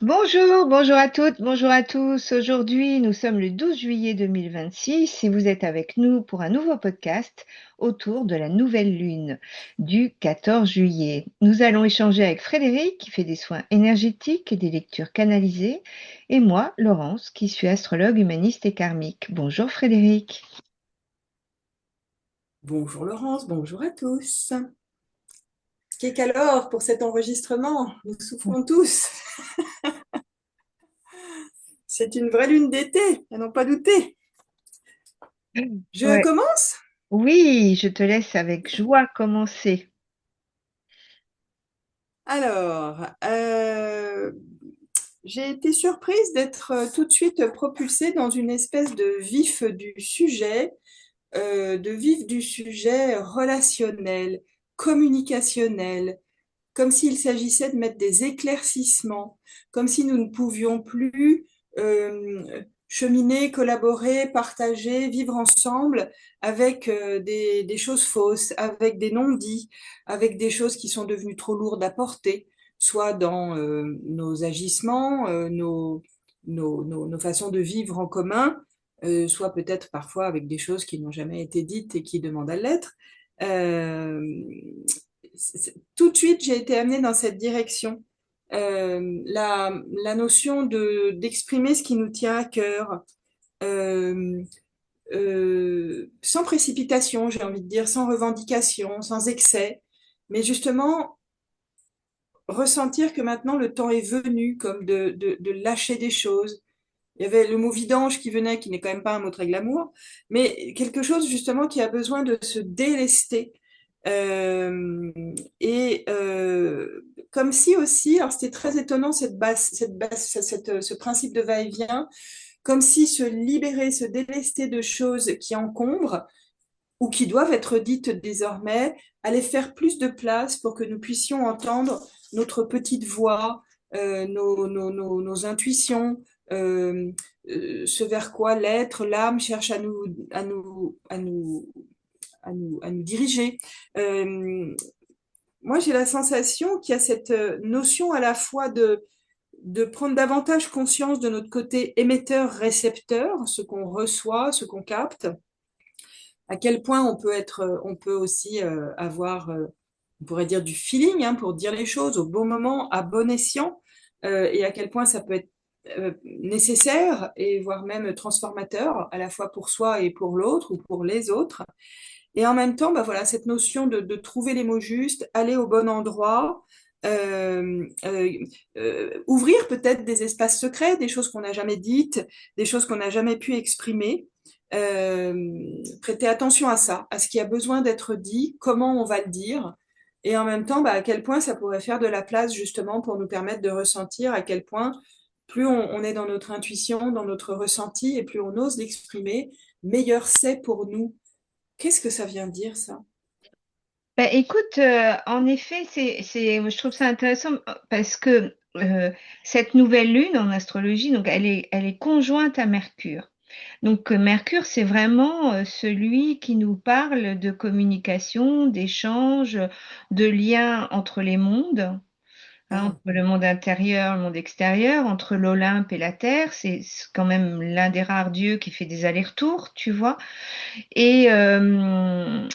Bonjour, bonjour à toutes, bonjour à tous. Aujourd'hui, nous sommes le 12 juillet 2026 et vous êtes avec nous pour un nouveau podcast autour de la nouvelle lune du 14 juillet. Nous allons échanger avec Frédéric qui fait des soins énergétiques et des lectures canalisées et moi, Laurence, qui suis astrologue humaniste et karmique. Bonjour Frédéric. Bonjour Laurence, bonjour à tous. Qu'alors pour cet enregistrement? Nous souffrons tous. C'est une vraie lune d'été, à n'en pas douter. Je Ouais. commence? Oui, je te laisse avec joie commencer. Alors, j'ai été surprise d'être tout de suite propulsée dans une espèce de vif du sujet relationnel, communicationnel, comme s'il s'agissait de mettre des éclaircissements, comme si nous ne pouvions plus cheminer, collaborer, partager, vivre ensemble avec des choses fausses, avec des non-dits, avec des choses qui sont devenues trop lourdes à porter, soit dans nos agissements, nos façons de vivre en commun, soit peut-être parfois avec des choses qui n'ont jamais été dites et qui demandent à l'être. Euh, Tout de suite, j'ai été amenée dans cette direction. La notion d'exprimer ce qui nous tient à cœur, euh, sans précipitation, j'ai envie de dire, sans revendication, sans excès, mais justement ressentir que maintenant le temps est venu, comme de lâcher des choses. Il y avait le mot vidange qui venait, qui n'est quand même pas un mot très glamour, mais quelque chose justement qui a besoin de se délester. Euh, Comme si aussi, alors c'était très étonnant ce principe de va-et-vient, comme si se libérer, se délester de choses qui encombrent ou qui doivent être dites désormais allait faire plus de place pour que nous puissions entendre notre petite voix, nos intuitions, euh, ce vers quoi l'être, l'âme cherche à nous diriger. Euh, Moi, j'ai la sensation qu'il y a cette notion à la fois de prendre davantage conscience de notre côté émetteur-récepteur, ce qu'on reçoit, ce qu'on capte, à quel point on peut aussi avoir, on pourrait dire du feeling, hein, pour dire les choses au bon moment, à bon escient, et à quel point ça peut être nécessaire et voire même transformateur, à la fois pour soi et pour l'autre ou pour les autres. Et en même temps, bah voilà, cette notion de trouver les mots justes, aller au bon endroit, euh, euh, ouvrir peut-être des espaces secrets, des choses qu'on n'a jamais dites, des choses qu'on n'a jamais pu exprimer. Prêter attention à ça, à ce qui a besoin d'être dit, comment on va le dire, et en même temps, bah, à quel point ça pourrait faire de la place justement pour nous permettre de ressentir à quel point plus on est dans notre intuition, dans notre ressenti, et plus on ose l'exprimer, meilleur c'est pour nous. Qu'est-ce que ça vient dire, ça? Bah, écoute, en effet, je trouve ça intéressant parce que cette nouvelle lune en astrologie, donc elle est conjointe à Mercure. Donc Mercure, c'est vraiment celui qui nous parle de communication, d'échange, de lien entre les mondes, hein, Ah, entre le monde intérieur, le monde extérieur, entre l'Olympe et la Terre. C'est quand même l'un des rares dieux qui fait des allers-retours, tu vois. Et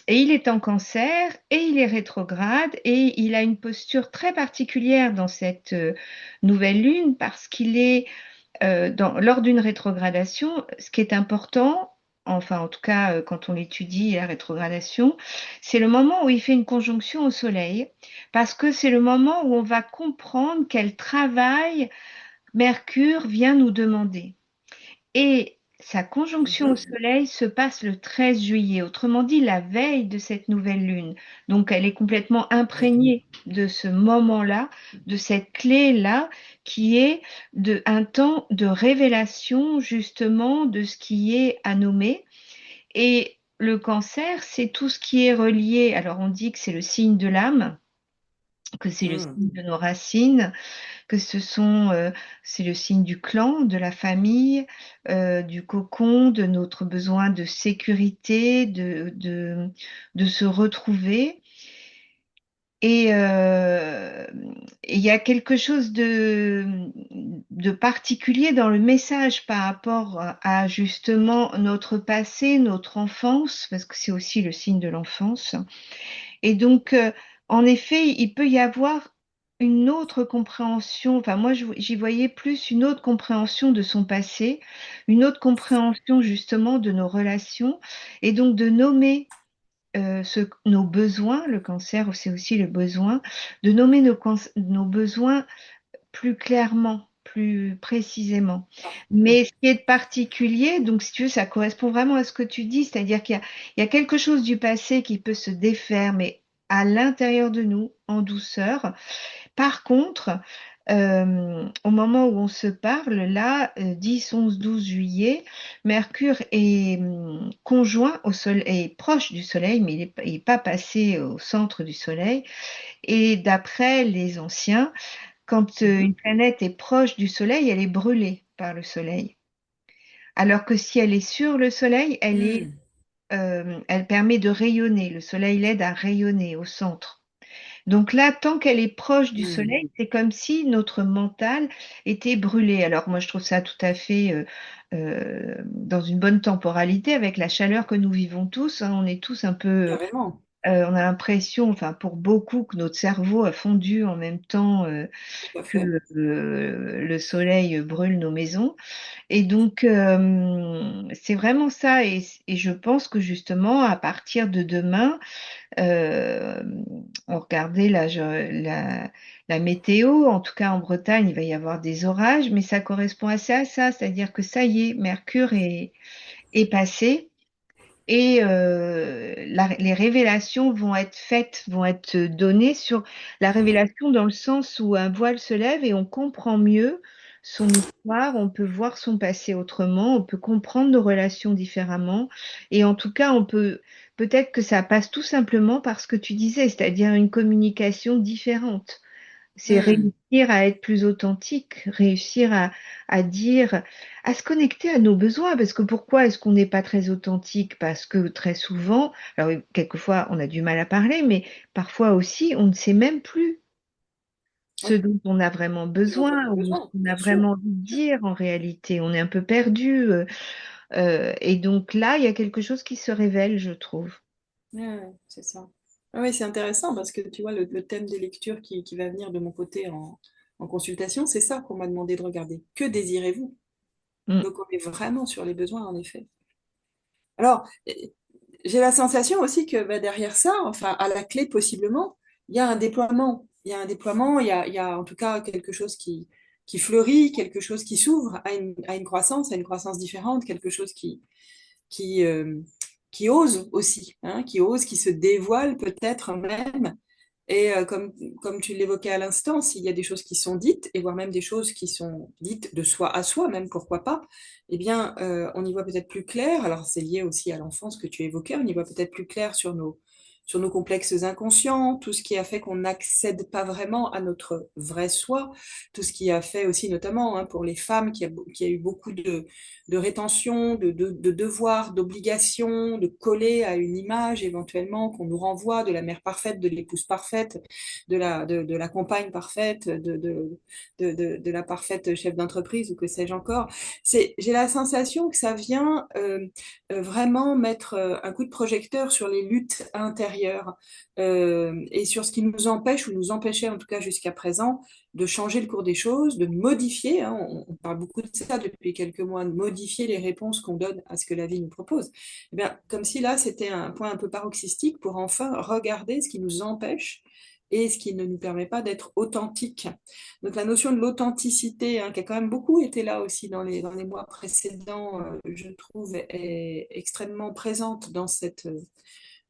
il est en cancer et il est rétrograde et il a une posture très particulière dans cette nouvelle lune parce qu'il est lors d'une rétrogradation, ce qui est important, enfin en tout cas quand on étudie la rétrogradation, c'est le moment où il fait une conjonction au Soleil parce que c'est le moment où on va comprendre quel travail Mercure vient nous demander. Et sa conjonction au mhm. Soleil se passe le 13 juillet, autrement dit la veille de cette nouvelle lune. Donc elle est complètement D'accord. imprégnée de ce moment-là, de cette clé-là, qui est un temps de révélation justement de ce qui est à nommer. Et le cancer, c'est tout ce qui est relié. Alors on dit que c'est le signe de l'âme, que c'est le Hmm. signe de nos racines, que c'est le signe du clan, de la famille, du cocon, de notre besoin de sécurité, de se retrouver. Et il y a quelque chose de particulier dans le message par rapport à justement notre passé, notre enfance, parce que c'est aussi le signe de l'enfance. Et donc, en effet, il peut y avoir une autre compréhension, enfin moi j'y voyais plus une autre compréhension de son passé, une autre compréhension justement de nos relations, et donc de nommer nos besoins, le cancer c'est aussi le besoin, de nommer nos besoins plus clairement, plus précisément. Mais ce qui est particulier, donc si tu veux, ça correspond vraiment à ce que tu dis, c'est-à-dire il y a quelque chose du passé qui peut se défaire, mais à l'intérieur de nous, en douceur. Par contre, au moment où on se parle, là, 10, 11, 12 juillet, Mercure est conjoint au Soleil, est proche du Soleil, mais il n'est pas passé au centre du Soleil. Et d'après les anciens, quand Mhm. une planète est proche du Soleil, elle est brûlée par le Soleil. Alors que si elle est sur le Soleil, Mhm. elle permet de rayonner. Le Soleil l'aide à rayonner au centre. Donc là, tant qu'elle est proche du Mhm. Soleil, c'est comme si notre mental était brûlé. Alors moi, je trouve ça tout à fait dans une bonne temporalité avec la chaleur que nous vivons tous, hein. On est tous un peu, Carrément, on a l'impression, enfin pour beaucoup, que notre cerveau a fondu en même temps tout à que fait. le soleil brûle nos maisons. Et donc, c'est vraiment ça. Et je pense que justement, à partir de demain, euh, on regardait la météo, en tout cas en Bretagne, il va y avoir des orages, mais ça correspond assez à ça, c'est-à-dire que ça y est, Mercure est passé. Et les révélations vont être faites, vont être données sur la révélation dans le sens où un voile se lève et on comprend mieux son histoire, on peut voir son passé autrement, on peut comprendre nos relations différemment. Et en tout cas, on peut peut-être que ça passe tout simplement par ce que tu disais, c'est-à-dire une communication différente. C'est Mhm. réussir à être plus authentique, réussir à dire, à se connecter à nos besoins. Parce que pourquoi est-ce qu'on n'est pas très authentique? Parce que très souvent, alors oui, quelquefois on a du mal à parler, mais parfois aussi on ne sait même plus ce Oui, dont on a vraiment ce dont on besoin a ou ce besoin, qu'on a bien sûr. vraiment envie de dire en réalité. On est un peu perdu. Et donc là, il y a quelque chose qui se révèle, je trouve. Ouais, c'est ça. Ah oui, c'est intéressant parce que tu vois, le thème des lectures qui va venir de mon côté en consultation, c'est ça qu'on m'a demandé de regarder. Que désirez-vous? Mm. Donc on est vraiment sur les besoins, en effet. Alors, j'ai la sensation aussi que bah, derrière ça, enfin à la clé possiblement, il y a un déploiement. Il y a un déploiement, il y a en tout cas quelque chose qui fleurit, quelque chose qui s'ouvre à une croissance différente, quelque chose qui, euh, qui ose aussi, hein, qui ose, qui se dévoile peut-être même. Et comme tu l'évoquais à l'instant, s'il y a des choses qui sont dites, et voire même des choses qui sont dites de soi à soi, même pourquoi pas, eh bien, on y voit peut-être plus clair. Alors, c'est lié aussi à l'enfance que tu évoquais, on y voit peut-être plus clair sur nos complexes inconscients, tout ce qui a fait qu'on n'accède pas vraiment à notre vrai soi, tout ce qui a fait aussi, notamment hein, pour les femmes, qui a eu beaucoup de rétention, de devoirs, d'obligations, de coller à une image éventuellement qu'on nous renvoie de la mère parfaite, de l'épouse parfaite, de la compagne parfaite, de la parfaite chef d'entreprise ou que sais-je encore. J'ai la sensation que ça vient vraiment mettre un coup de projecteur sur les luttes intérieures et sur ce qui nous empêche ou nous empêchait en tout cas jusqu'à présent de changer le cours des choses, de modifier, hein, on parle beaucoup de ça depuis quelques mois, de modifier les réponses qu'on donne à ce que la vie nous propose. Eh bien, comme si là, c'était un point un peu paroxystique pour enfin regarder ce qui nous empêche et ce qui ne nous permet pas d'être authentique. Donc la notion de l'authenticité, hein, qui a quand même beaucoup été là aussi dans les mois précédents, je trouve, est extrêmement présente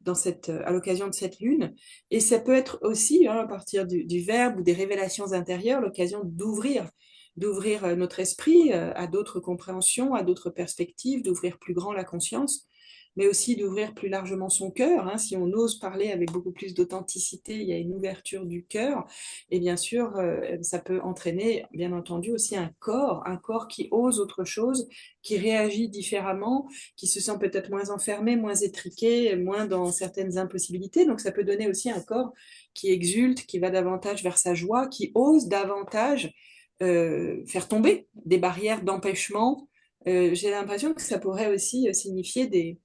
à l'occasion de cette lune. Et ça peut être aussi, hein, à partir du verbe ou des révélations intérieures, l'occasion d'ouvrir notre esprit à d'autres compréhensions, à d'autres perspectives, d'ouvrir plus grand la conscience, mais aussi d'ouvrir plus largement son cœur. Hein. Si on ose parler avec beaucoup plus d'authenticité, il y a une ouverture du cœur. Et bien sûr, ça peut entraîner, bien entendu, aussi un corps qui ose autre chose, qui réagit différemment, qui se sent peut-être moins enfermé, moins étriqué, moins dans certaines impossibilités. Donc ça peut donner aussi un corps qui exulte, qui va davantage vers sa joie, qui ose davantage faire tomber des barrières d'empêchement. J'ai l'impression que ça pourrait aussi signifier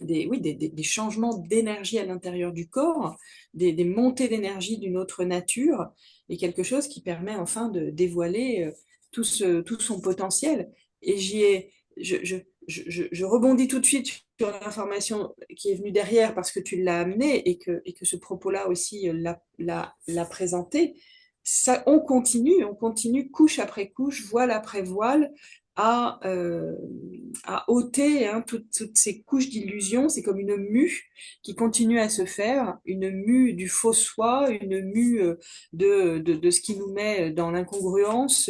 oui, des changements d'énergie à l'intérieur du corps, des montées d'énergie d'une autre nature, et quelque chose qui permet enfin de dévoiler tout son potentiel. Et je rebondis tout de suite sur l'information qui est venue derrière parce que tu l'as amené et que ce propos-là aussi l'a présenté. Ça, on continue couche après couche, voile après voile, à, euh, à ôter hein, toutes ces couches d'illusions. C'est comme une mue qui continue à se faire, une mue du faux soi, une mue de ce qui nous met dans l'incongruence,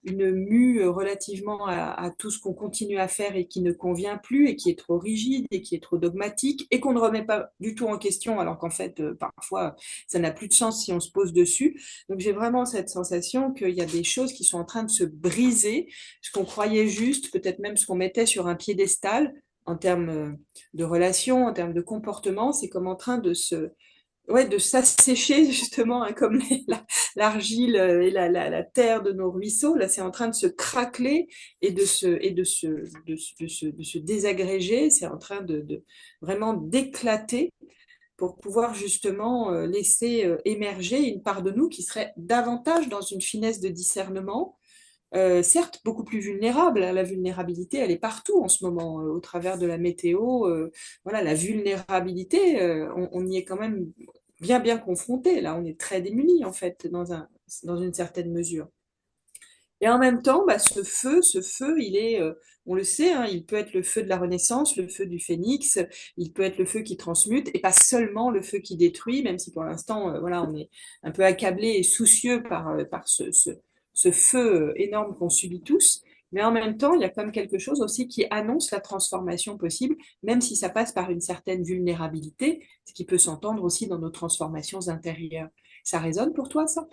une mue relativement à tout ce qu'on continue à faire et qui ne convient plus et qui est trop rigide et qui est trop dogmatique et qu'on ne remet pas du tout en question alors qu'en fait, parfois, ça n'a plus de sens si on se pose dessus. Donc j'ai vraiment cette sensation qu'il y a des choses qui sont en train de se briser, ce qu'on croyait juste, peut-être même ce qu'on mettait sur un piédestal en termes de relations, en termes de comportement, c'est comme en train de ouais, de s'assécher justement, hein, comme l'argile et la terre de nos ruisseaux. Là, c'est en train de se craqueler et de se désagréger. C'est en train vraiment d'éclater pour pouvoir justement laisser émerger une part de nous qui serait davantage dans une finesse de discernement, certes beaucoup plus vulnérable. La vulnérabilité, elle est partout en ce moment, au travers de la météo. Voilà, la vulnérabilité, on y est quand même bien confronté. Là, on est très démunis en fait, dans une certaine mesure. Et en même temps, bah, ce feu, il est, on le sait, hein, il peut être le feu de la Renaissance, le feu du Phénix, il peut être le feu qui transmute, et pas seulement le feu qui détruit, même si pour l'instant, voilà, on est un peu accablé et soucieux par ce feu énorme qu'on subit tous. Mais en même temps, il y a comme quelque chose aussi qui annonce la transformation possible, même si ça passe par une certaine vulnérabilité, ce qui peut s'entendre aussi dans nos transformations intérieures. Ça résonne pour toi, ça?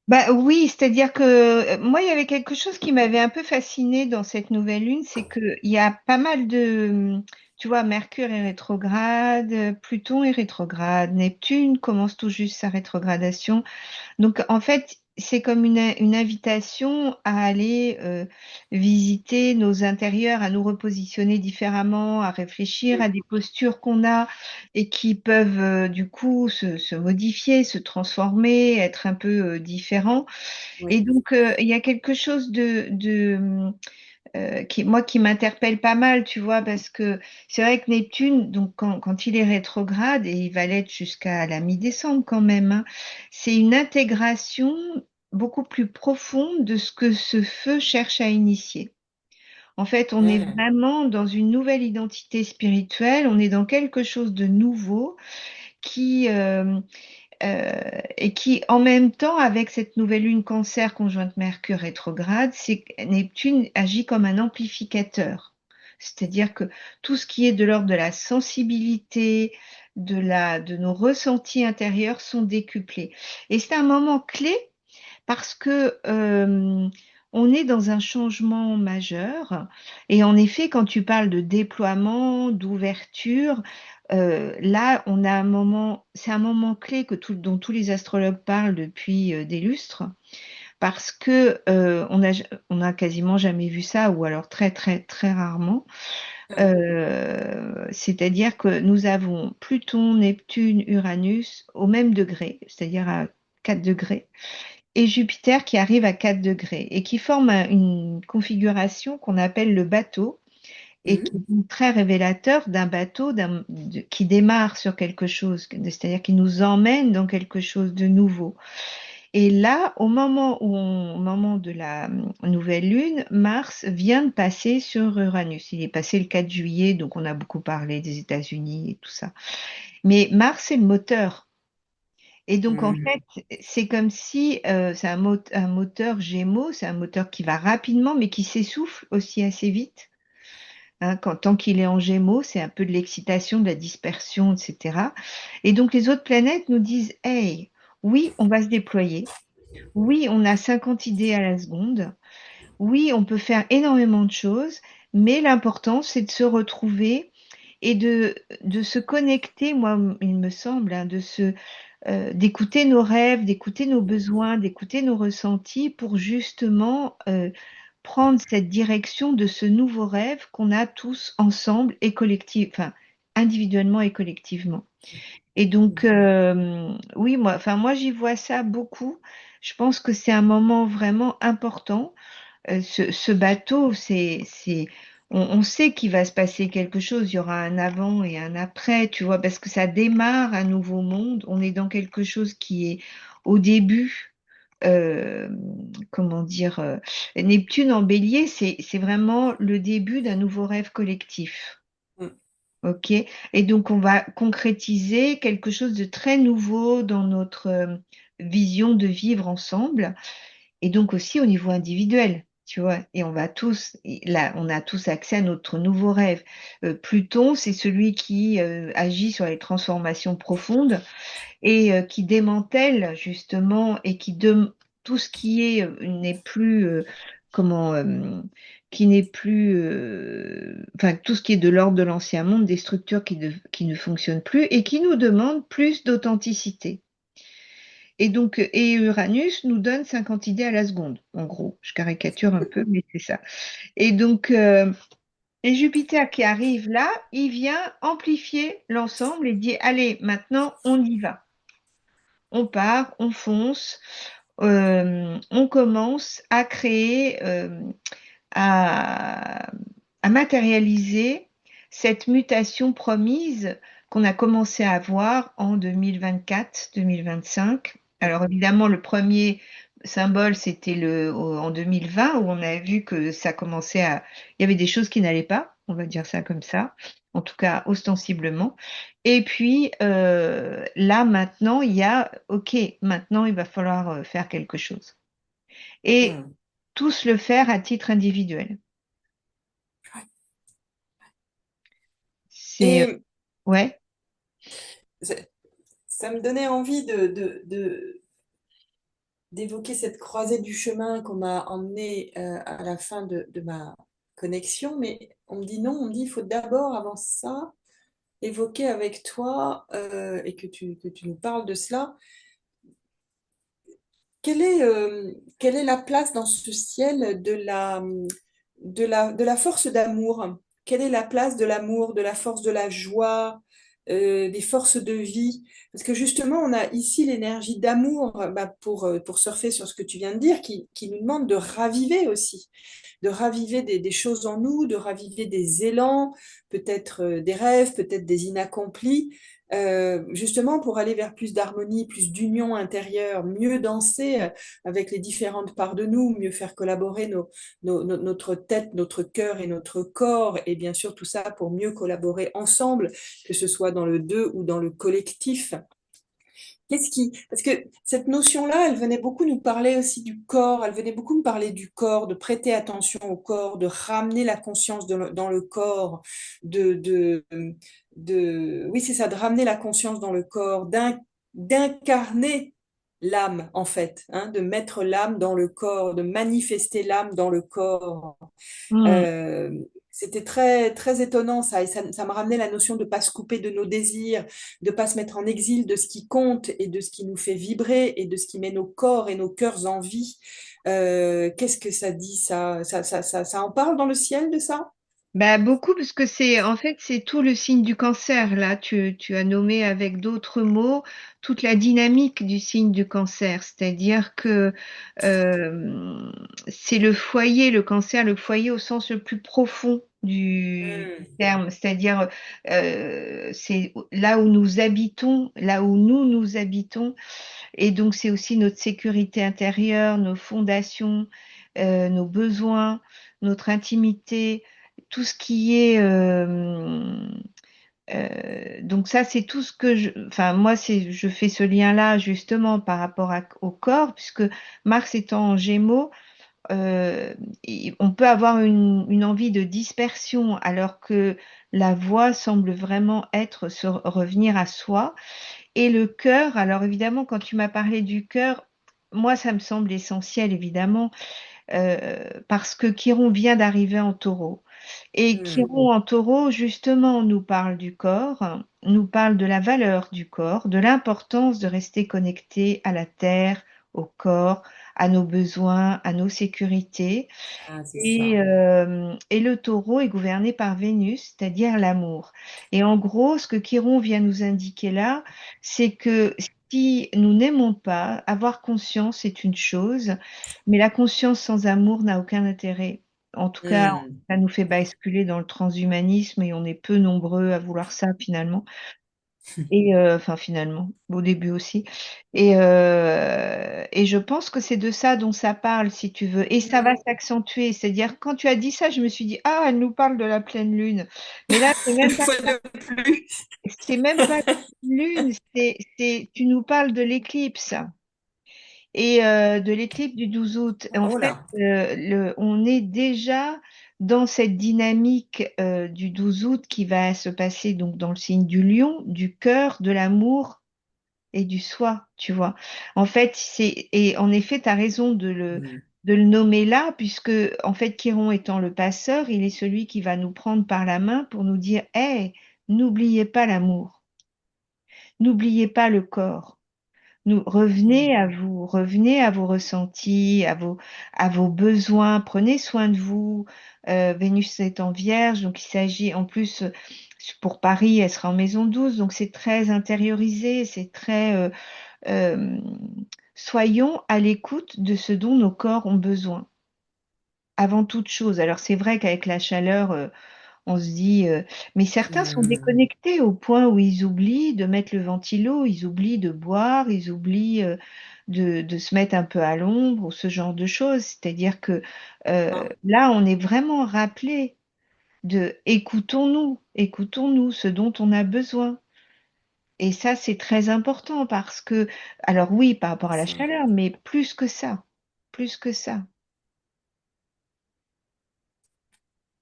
Bah oui, c'est-à-dire que moi, il y avait quelque chose qui m'avait un peu fascinée dans cette nouvelle lune, c'est qu'il y a pas mal de, tu vois, Mercure est rétrograde, Pluton est rétrograde, Neptune commence tout juste sa rétrogradation. Donc, en fait, c'est comme une invitation à aller visiter nos intérieurs, à nous repositionner différemment, à réfléchir à des postures qu'on a et qui peuvent du coup se modifier, se transformer, être un peu différents. Et Oui. donc, il y a quelque chose moi, qui m'interpelle pas mal, tu vois, parce que c'est vrai que Neptune, donc quand il est rétrograde, et il va l'être jusqu'à la mi-décembre quand même, hein, c'est une intégration beaucoup plus profonde de ce que ce feu cherche à initier. En fait, on est Mm. vraiment dans une nouvelle identité spirituelle, on est dans quelque chose de nouveau qui, et qui, en même temps, avec cette nouvelle lune cancer conjointe Mercure rétrograde, c'est que Neptune agit comme un amplificateur. C'est-à-dire que tout ce qui est de l'ordre de la sensibilité, de nos ressentis intérieurs sont décuplés. Et c'est un moment clé parce que on est dans un changement majeur. Et en effet, quand tu parles de déploiement, d'ouverture, là, on a un moment, c'est un moment clé dont tous les astrologues parlent depuis des lustres, parce que on a quasiment jamais vu ça, ou alors très rarement. Ah, C'est-à-dire que nous avons Pluton, Neptune, Uranus au même degré, c'est-à-dire à 4 degrés et Jupiter qui arrive à 4 degrés et qui forme une configuration qu'on appelle le bateau et qui mm. est très révélateur d'un bateau qui démarre sur quelque chose, c'est-à-dire qui nous emmène dans quelque chose de nouveau. Et là, au moment de la nouvelle lune, Mars vient de passer sur Uranus. Il est passé le 4 juillet, donc on a beaucoup parlé des États-Unis et tout ça. Mais Mars, c'est le moteur. Et donc, en Mm. fait, c'est comme si c'est un moteur Gémeaux, c'est un moteur qui va rapidement, mais qui s'essouffle aussi assez vite. Hein, tant qu'il est en Gémeaux, c'est un peu de l'excitation, de la dispersion, etc. Et donc, les autres planètes nous disent, hey, oui, on va se déployer. Oui, on a 50 idées à la seconde. Oui, on peut faire énormément de choses, mais l'important, c'est de se retrouver et de se connecter, moi, il me semble, hein, d'écouter nos rêves, d'écouter nos besoins, d'écouter nos ressentis pour justement prendre cette direction de ce nouveau rêve qu'on a tous ensemble et collectif, enfin, individuellement et collectivement. Et donc, oui, moi, j'y vois ça beaucoup. Je pense que c'est un moment vraiment important. Ce bateau, on sait qu'il va se passer quelque chose. Il y aura un avant et un après, tu vois, parce que ça démarre un nouveau monde. On est dans quelque chose qui est au début. euh, comment dire, Neptune en Bélier, c'est vraiment le début d'un nouveau rêve collectif. Mm. OK? Et donc, on va concrétiser quelque chose de très nouveau dans notre vision de vivre ensemble et donc aussi au niveau individuel, tu vois. Et là, on a tous accès à notre nouveau rêve. Pluton, c'est celui qui agit sur les transformations profondes et qui démantèle justement et tout ce qui est n'est plus comment qui n'est plus enfin tout ce qui est de l'ordre de l'ancien monde, des structures qui ne fonctionnent plus et qui nous demandent plus d'authenticité. Et donc, et Uranus nous donne 50 idées à la seconde, en gros. Je caricature un peu, mais c'est ça. Et donc, et Jupiter qui arrive là, il vient amplifier l'ensemble et dit, allez, maintenant, on y va. On part, on fonce, on commence à créer, à, à matérialiser cette mutation promise qu'on a commencé à avoir en 2024-2025. Alors évidemment, le premier symbole, c'était en 2020, où on a vu que ça commençait il y avait des choses qui n'allaient pas, on va dire ça comme ça, en tout cas ostensiblement. Et puis là, maintenant, OK, maintenant, il va falloir faire quelque chose. Et Mm. tous le faire à titre individuel. C'est, Et ouais. ça ça me donnait envie d'évoquer cette croisée du chemin qu'on m'a emmenée à la fin de ma connexion, mais on me dit non, on me dit il faut d'abord, avant ça, évoquer avec toi et que tu nous parles de cela. Quelle est la place dans ce ciel de la force d'amour? Quelle est la place de l'amour, de la force de la joie, des forces de vie? Parce que justement, on a ici l'énergie d'amour bah, pour surfer sur ce que tu viens de dire, qui nous demande de raviver aussi, de raviver des choses en nous, de raviver des élans, peut-être des rêves, peut-être des inaccomplis, justement pour aller vers plus d'harmonie, plus d'union intérieure, mieux danser avec les différentes parts de nous, mieux faire collaborer notre tête, notre cœur et notre corps, et bien sûr tout ça pour mieux collaborer ensemble, que ce soit dans le deux ou dans le collectif. Parce que cette notion-là, elle venait beaucoup nous parler aussi du corps, elle venait beaucoup nous parler du corps, de prêter attention au corps, de ramener la conscience dans le corps, de, de, oui, c'est ça, de ramener la conscience dans le corps, d'incarner l'âme, en fait, hein, de mettre l'âme dans le corps, de manifester l'âme dans le corps. Hmm. Euh, C'était très, très étonnant ça, et ça me ramenait la notion de ne pas se couper de nos désirs, de ne pas se mettre en exil de ce qui compte et de ce qui nous fait vibrer et de ce qui met nos corps et nos cœurs en vie. Qu'est-ce que ça dit ça? Ça en parle dans le ciel de ça? Bah, beaucoup, parce que en fait, c'est tout le signe du cancer. Là, tu as nommé avec d'autres mots toute la dynamique du signe du cancer. C'est-à-dire que euh, c'est le cancer, le foyer au sens le plus profond du Hmm. terme. C'est-à-dire, c'est là où nous habitons, là où nous habitons. Et donc, c'est aussi notre sécurité intérieure, nos fondations, nos besoins, notre intimité, tout ce qui est... donc ça, c'est tout ce que enfin, moi, je fais ce lien-là justement par rapport au corps, puisque Mars étant en Gémeaux, on peut avoir une envie de dispersion, alors que la voie semble vraiment être revenir à soi. Et le cœur, alors évidemment, quand tu m'as parlé du cœur, moi, ça me semble essentiel, évidemment, parce que Chiron vient d'arriver en taureau. Et Hmm. Chiron en taureau, justement, nous parle du corps, nous parle de la valeur du corps, de l'importance de rester connecté à la terre, au corps, à nos besoins, à nos sécurités. Ah, c'est ça. Et le taureau est gouverné par Vénus, c'est-à-dire l'amour. Et en gros, ce que Chiron vient nous indiquer là, c'est que si nous n'aimons pas, avoir conscience est une chose, mais la conscience sans amour n'a aucun intérêt. En tout cas, Hmm. ça nous fait basculer dans le transhumanisme et on est peu nombreux à vouloir ça finalement. Et enfin finalement, au début aussi. Et je pense que c'est de ça dont ça parle, si tu veux. Et ça va Hmm. s'accentuer. C'est-à-dire, quand tu as dit ça, je me suis dit, ah, elle nous parle de la pleine lune. Mais là, c'est même Une pas fois de plus. c'est même pas la lune, tu nous parles de l'éclipse. Et de l'éclipse du 12 août. En Oh fait, là. on est déjà dans cette dynamique du 12 août qui va se passer donc dans le signe du lion, du cœur, de l'amour et du soi, tu vois. En fait, et en effet, tu as raison Hmm. de le nommer là, puisque, en fait, Chiron étant le passeur, il est celui qui va nous prendre par la main pour nous dire, hey, n'oubliez pas l'amour, n'oubliez pas le corps. Nous, Hmm. revenez à vos ressentis, à vos besoins, prenez soin de vous. Vénus est en Vierge, donc il s'agit en plus pour Paris, elle sera en maison 12, donc c'est très intériorisé, c'est très euh, soyons à l'écoute de ce dont nos corps ont besoin, avant toute chose. Alors c'est vrai qu'avec la chaleur, on se dit, mais certains sont Hmm. déconnectés au point où ils oublient de mettre le ventilo, ils oublient de boire, ils oublient de se mettre un peu à l'ombre ou ce genre de choses. C'est-à-dire que Ah, là, on est vraiment rappelé de écoutons-nous, écoutons-nous ce dont on a besoin. Et ça, c'est très important parce que, alors oui, par rapport à la c'est ça. chaleur, mais plus que ça, plus que ça.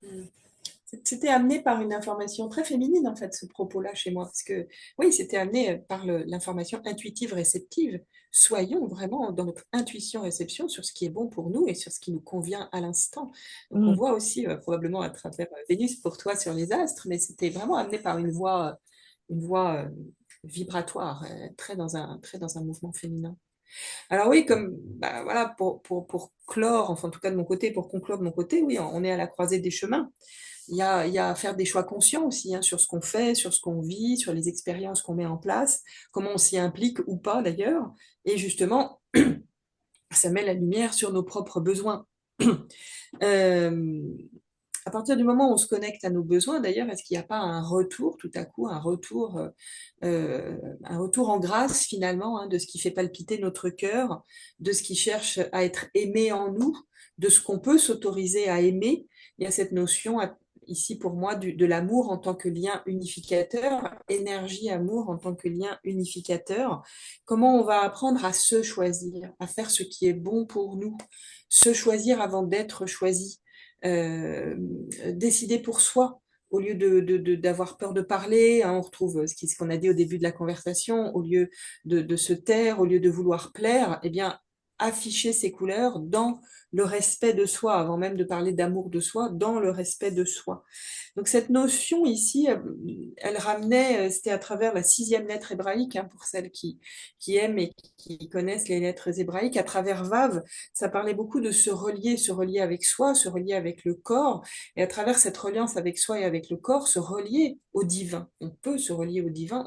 Hmm. C'était amené par une information très féminine, en fait, ce propos-là chez moi. Parce que, oui, c'était amené par l'information intuitive réceptive. Soyons vraiment dans notre intuition-réception sur ce qui est bon pour nous et sur ce qui nous convient à l'instant. Donc, on Mm, voit aussi, probablement à travers Vénus pour toi sur les astres, mais c'était vraiment amené par une voix vibratoire, très dans un mouvement féminin. Alors oui, comme bah, voilà, pour clore, enfin en tout cas de mon côté, pour conclure de mon côté, oui, on est à la croisée des chemins. Il y a à faire des choix conscients aussi hein, sur ce qu'on fait, sur ce qu'on vit, sur les expériences qu'on met en place, comment on s'y implique ou pas d'ailleurs. Et justement, ça met la lumière sur nos propres besoins. Euh, à partir du moment où on se connecte à nos besoins, d'ailleurs, est-ce qu'il n'y a pas un retour, tout à coup, un retour en grâce finalement hein, de ce qui fait palpiter notre cœur, de ce qui cherche à être aimé en nous, de ce qu'on peut s'autoriser à aimer. Il y a cette notion ici pour moi de l'amour en tant que lien unificateur, énergie, amour en tant que lien unificateur. Comment on va apprendre à se choisir, à faire ce qui est bon pour nous, se choisir avant d'être choisi, euh, décider pour soi au lieu d'avoir peur de parler, hein, on retrouve ce qu'on a dit au début de la conversation, au lieu de se taire, au lieu de vouloir plaire, eh bien, afficher ses couleurs dans le respect de soi, avant même de parler d'amour de soi, dans le respect de soi. Donc cette notion ici, elle ramenait, c'était à travers la sixième lettre hébraïque, hein, pour celles qui aiment et qui connaissent les lettres hébraïques, à travers Vav, ça parlait beaucoup de se relier avec soi, se relier avec le corps, et à travers cette reliance avec soi et avec le corps, se relier au divin. On peut se relier au divin,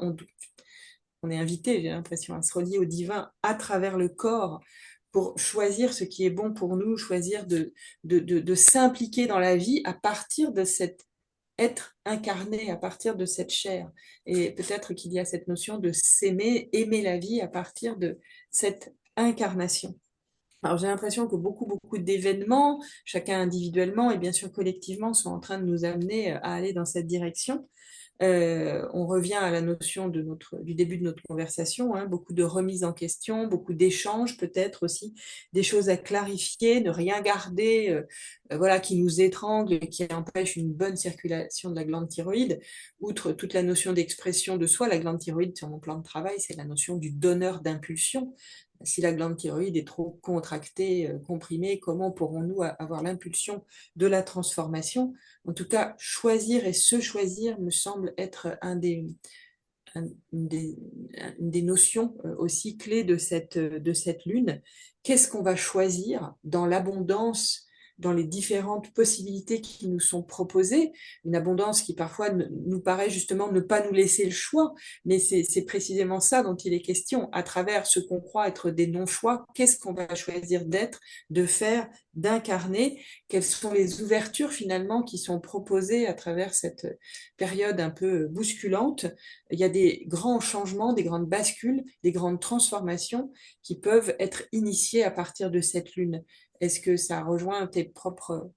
on est invité, j'ai l'impression, à se relier au divin à travers le corps pour choisir ce qui est bon pour nous, choisir de s'impliquer dans la vie à partir de cet être incarné, à partir de cette chair. Et peut-être qu'il y a cette notion de s'aimer, aimer la vie à partir de cette incarnation. Alors j'ai l'impression que beaucoup d'événements, chacun individuellement et bien sûr collectivement, sont en train de nous amener à aller dans cette direction. On revient à la notion du début de notre conversation, hein, beaucoup de remises en question, beaucoup d'échanges, peut-être aussi des choses à clarifier, ne rien garder, voilà, qui nous étrangle, et qui empêche une bonne circulation de la glande thyroïde. Outre toute la notion d'expression de soi, la glande thyroïde sur mon plan de travail, c'est la notion du donneur d'impulsion. Si la glande thyroïde est trop contractée, comprimée, comment pourrons-nous avoir l'impulsion de la transformation? En tout cas, choisir et se choisir me semble être une des notions aussi clés de cette lune. Qu'est-ce qu'on va choisir dans l'abondance, dans les différentes possibilités qui nous sont proposées? Une abondance qui parfois nous paraît justement ne pas nous laisser le choix, mais c'est précisément ça dont il est question. À travers ce qu'on croit être des non-choix, qu'est-ce qu'on va choisir d'être, de faire, d'incarner? Quelles sont les ouvertures finalement qui sont proposées à travers cette période un peu bousculante? Il y a des grands changements, des grandes bascules, des grandes transformations qui peuvent être initiées à partir de cette lune. Est-ce que ça rejoint tes propres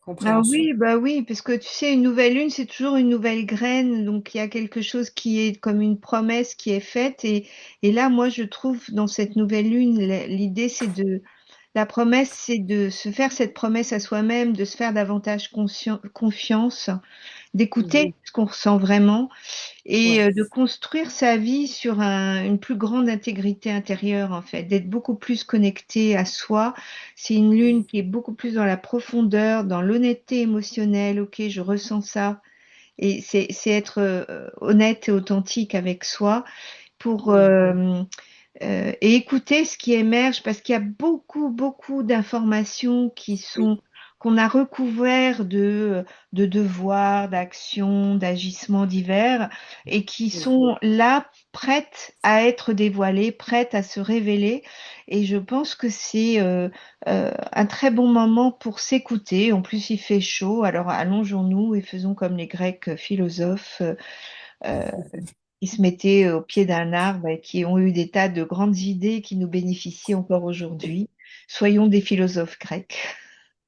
compréhensions? Bah oui, parce que tu sais, une nouvelle lune, c'est toujours une nouvelle graine, donc il y a quelque chose qui est comme une promesse qui est faite, et là, moi, je trouve dans cette nouvelle lune, l'idée, la promesse, c'est de se faire cette promesse à soi-même, de se faire davantage confiance, d'écouter Mhm. ce qu'on ressent vraiment et Ouais, de construire sa vie sur une plus grande intégrité intérieure, en fait, d'être beaucoup plus connecté à soi. C'est une lune qui est beaucoup plus dans la profondeur, dans l'honnêteté émotionnelle. Ok, je ressens ça. Et c'est être honnête et authentique avec soi pour oui, et écouter ce qui émerge parce qu'il y a beaucoup d'informations oui, qu'on a recouvert de devoirs, d'actions, d'agissements divers et qui oui. sont là prêtes à être dévoilées, prêtes à se révéler. Et je pense que c'est un très bon moment pour s'écouter. En plus, il fait chaud, alors allongeons-nous et faisons comme les Grecs philosophes. Euh, qui se mettaient au pied d'un arbre et qui ont eu des tas de grandes idées qui nous bénéficient encore aujourd'hui. Soyons des philosophes grecs.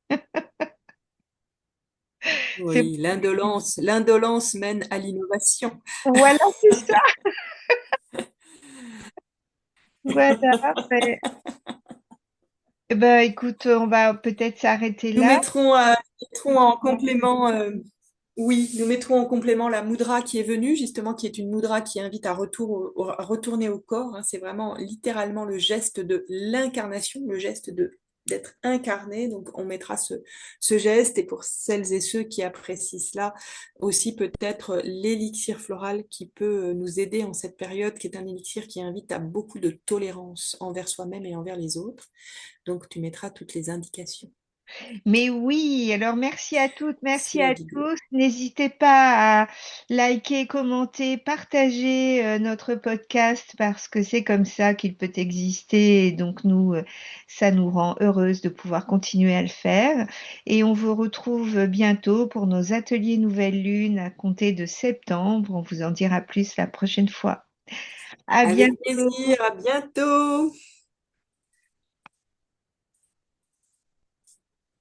C'est Oui, l'indolence mène à l'innovation. voilà, c'est ça. Voilà. Ben, écoute, on va peut-être s'arrêter Nous là. mettrons, mettrons en complément, oui, nous mettrons en complément la mudra qui est venue, justement, qui est une mudra qui invite à, à retourner au corps, hein. C'est vraiment littéralement le geste de l'incarnation, le geste de d'être incarné. Donc, on mettra ce geste. Et pour celles et ceux qui apprécient cela, aussi peut-être l'élixir floral qui peut nous aider en cette période, qui est un élixir qui invite à beaucoup de tolérance envers soi-même et envers les autres. Donc, tu mettras toutes les indications. Mais oui, alors merci à toutes, merci Si à à guider. tous. N'hésitez pas à liker, commenter, partager notre podcast parce que c'est comme ça qu'il peut exister. Et donc nous, ça nous rend heureuse de pouvoir continuer à le faire. Et on vous retrouve bientôt pour nos ateliers Nouvelle Lune à compter de septembre. On vous en dira plus la prochaine fois. À Avec bientôt. plaisir, à bientôt.